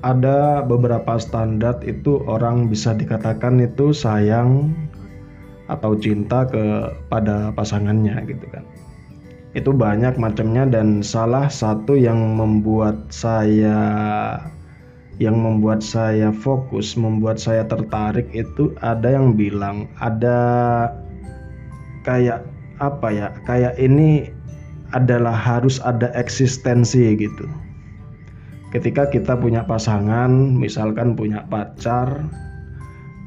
ada beberapa standar itu orang bisa dikatakan itu sayang atau cinta kepada pasangannya gitu kan. Itu banyak macamnya, dan salah satu yang membuat saya fokus, membuat saya tertarik itu ada yang bilang ada kayak apa ya, kayak ini adalah harus ada eksistensi gitu. Ketika kita punya pasangan, misalkan punya pacar,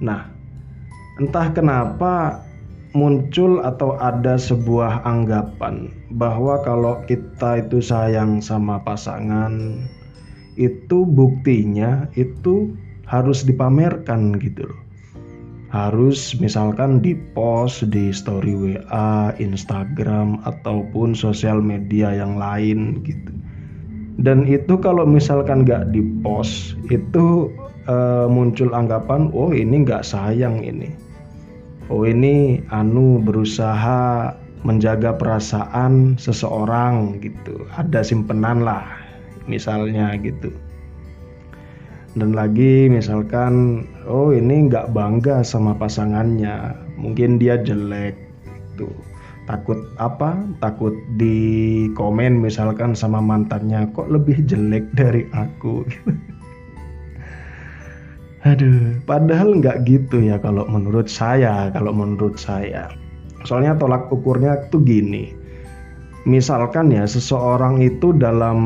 nah entah kenapa muncul atau ada sebuah anggapan bahwa kalau kita itu sayang sama pasangan, itu buktinya itu harus dipamerkan gitu loh. Harus misalkan di post di story WA, Instagram, ataupun sosial media yang lain gitu. Dan itu kalau misalkan nggak di post, itu muncul anggapan, oh ini nggak sayang ini. Oh ini berusaha menjaga perasaan seseorang gitu. Ada simpenan lah misalnya gitu. Dan lagi misalkan, oh ini nggak bangga sama pasangannya, mungkin dia jelek gitu. Takut di komen misalkan sama mantannya, kok lebih jelek dari aku. Aduh, padahal nggak gitu ya kalau menurut saya. Soalnya tolak ukurnya tuh gini. Misalkan ya seseorang itu dalam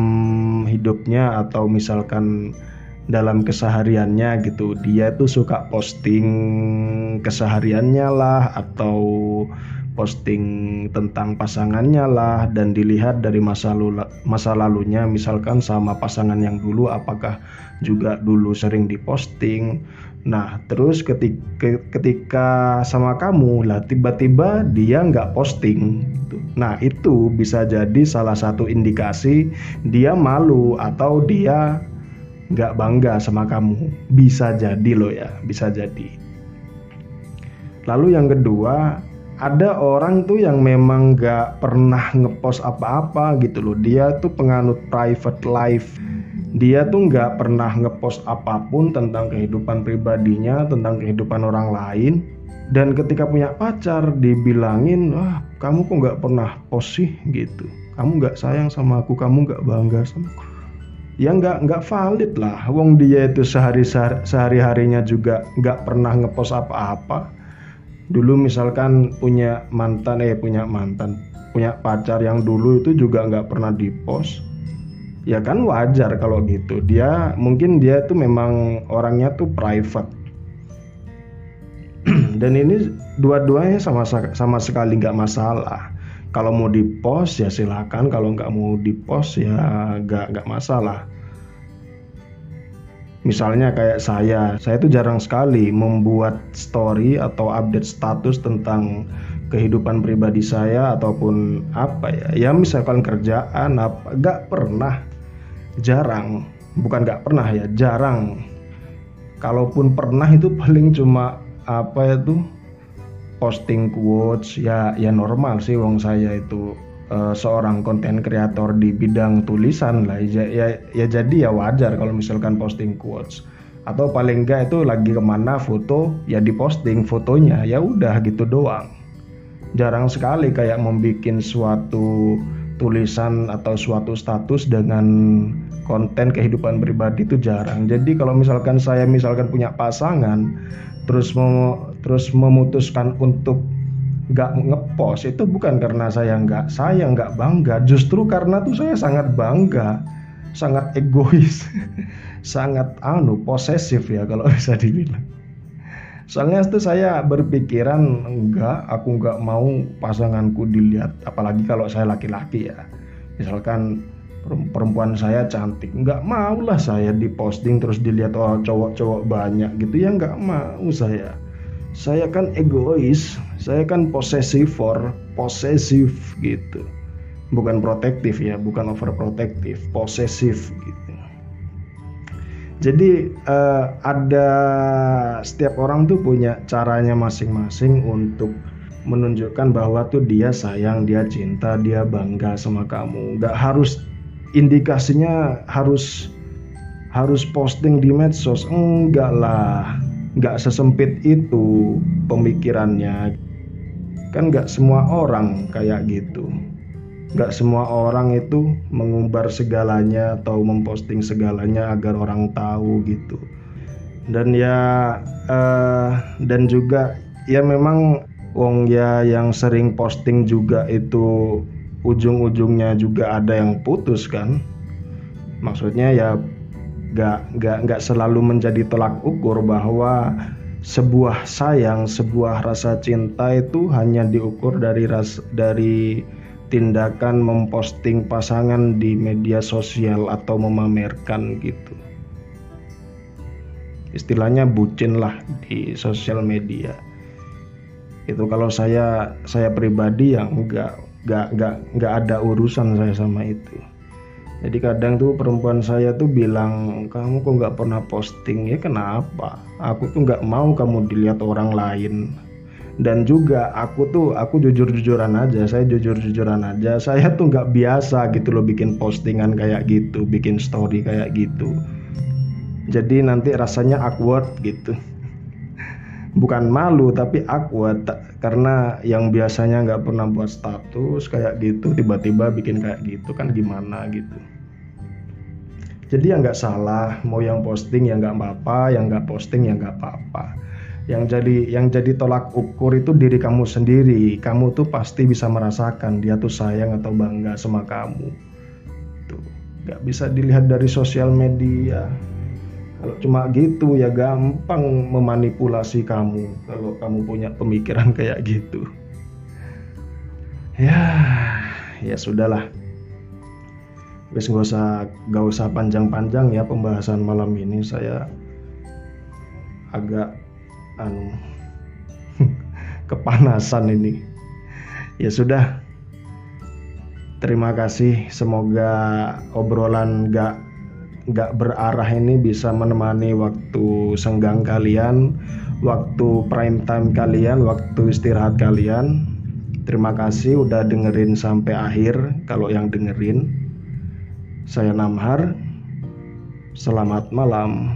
hidupnya atau misalkan dalam kesehariannya gitu, dia tuh suka posting kesehariannya lah, atau posting tentang pasangannya lah, dan dilihat dari masa lalunya misalkan sama pasangan yang dulu apakah juga dulu sering diposting. Nah terus ketika sama kamu lah tiba-tiba dia nggak posting gitu. Nah itu bisa jadi salah satu indikasi dia malu atau dia nggak bangga sama kamu. Bisa jadi loh ya, bisa jadi. Lalu yang kedua, ada orang tuh yang memang gak pernah ngepost apa-apa gitu loh. Dia tuh penganut private life. Dia tuh gak pernah ngepost apapun tentang kehidupan pribadinya, tentang kehidupan orang lain. Dan ketika punya pacar dibilangin, wah kamu kok gak pernah post sih gitu. Kamu gak sayang sama aku, kamu gak bangga sama aku. Ya nggak valid lah. Wong dia itu sehari-harinya juga nggak pernah ngepost apa-apa. Dulu misalkan punya pacar yang dulu itu juga nggak pernah dipost, ya kan wajar kalau gitu. Mungkin dia tuh memang orangnya tuh private. Dan ini dua-duanya sama sekali nggak masalah. Kalau mau dipost ya silakan, kalau nggak mau dipost ya nggak masalah. Misalnya kayak saya tuh jarang sekali membuat story atau update status tentang kehidupan pribadi saya ataupun apa ya. Ya misalkan kerjaan apa, nggak pernah, jarang. Bukan nggak pernah ya, jarang. Kalaupun pernah itu paling cuma posting quotes ya normal sih, wong saya itu seorang konten kreator di bidang tulisan lah ya jadi ya wajar kalau misalkan posting quotes, atau paling enggak itu lagi kemana foto ya diposting fotonya, ya udah gitu doang. Jarang sekali kayak membikin suatu tulisan atau suatu status dengan konten kehidupan pribadi, itu jarang. Jadi kalau misalkan saya punya pasangan terus memutuskan untuk nggak ngepost, itu bukan karena saya nggak bangga, justru karena tuh saya sangat bangga, sangat egois, sangat posesif ya kalau bisa dibilang. Soalnya itu saya berpikiran aku nggak mau pasanganku dilihat, apalagi kalau saya laki-laki ya. Misalkan perempuan saya cantik, nggak mau lah saya diposting terus dilihat cowok-cowok banyak gitu ya, nggak mau saya. Saya kan egois, saya kan posesif gitu. Bukan protektif ya, bukan overprotective, posesif gitu. Jadi setiap orang tuh punya caranya masing-masing untuk menunjukkan bahwa tuh dia sayang, dia cinta, dia bangga sama kamu. Gak harus indikasinya harus harus posting di medsos. Enggak lah, enggak sesempit itu pemikirannya. Kan enggak semua orang kayak gitu. Enggak semua orang itu mengumbar segalanya atau memposting segalanya agar orang tahu gitu. Dan dan juga ya memang wong ya yang sering posting juga itu ujung-ujungnya juga ada yang putus kan. Maksudnya ya nggak selalu menjadi tolak ukur bahwa sebuah sayang, sebuah rasa cinta itu hanya diukur dari tindakan memposting pasangan di media sosial atau memamerkan gitu. Istilahnya bucin lah di sosial media. Itu kalau saya pribadi yang nggak ada urusan saya sama itu. Jadi kadang tuh perempuan saya tuh bilang, kamu kok nggak pernah posting? Ya kenapa? Aku tuh nggak mau kamu dilihat orang lain. Dan juga aku jujur-jujuran aja, saya jujur-jujuran aja. Saya tuh nggak biasa gitu loh bikin postingan kayak gitu, bikin story kayak gitu. Jadi nanti rasanya awkward gitu. Bukan malu tapi awkward, karena yang biasanya nggak pernah buat status kayak gitu tiba-tiba bikin kayak gitu kan gimana gitu. Jadi ya nggak salah, mau yang posting ya nggak apa-apa, yang nggak posting ya nggak apa-apa. Yang jadi tolak ukur itu diri kamu sendiri. Kamu tuh pasti bisa merasakan dia tuh sayang atau bangga sama kamu. Tuh nggak bisa dilihat dari sosial media. Kalau cuma gitu ya gampang memanipulasi kamu kalau kamu punya pemikiran kayak gitu. Ya sudahlah. Wes gak usah panjang-panjang ya pembahasan malam ini. Saya agak kepanasan ini. Ya sudah. Terima kasih. Semoga obrolan gak berarah ini bisa menemani waktu senggang kalian, waktu prime time kalian, waktu istirahat kalian. Terima kasih udah dengerin sampai akhir. Kalau yang dengerin, saya Namhar. Selamat malam.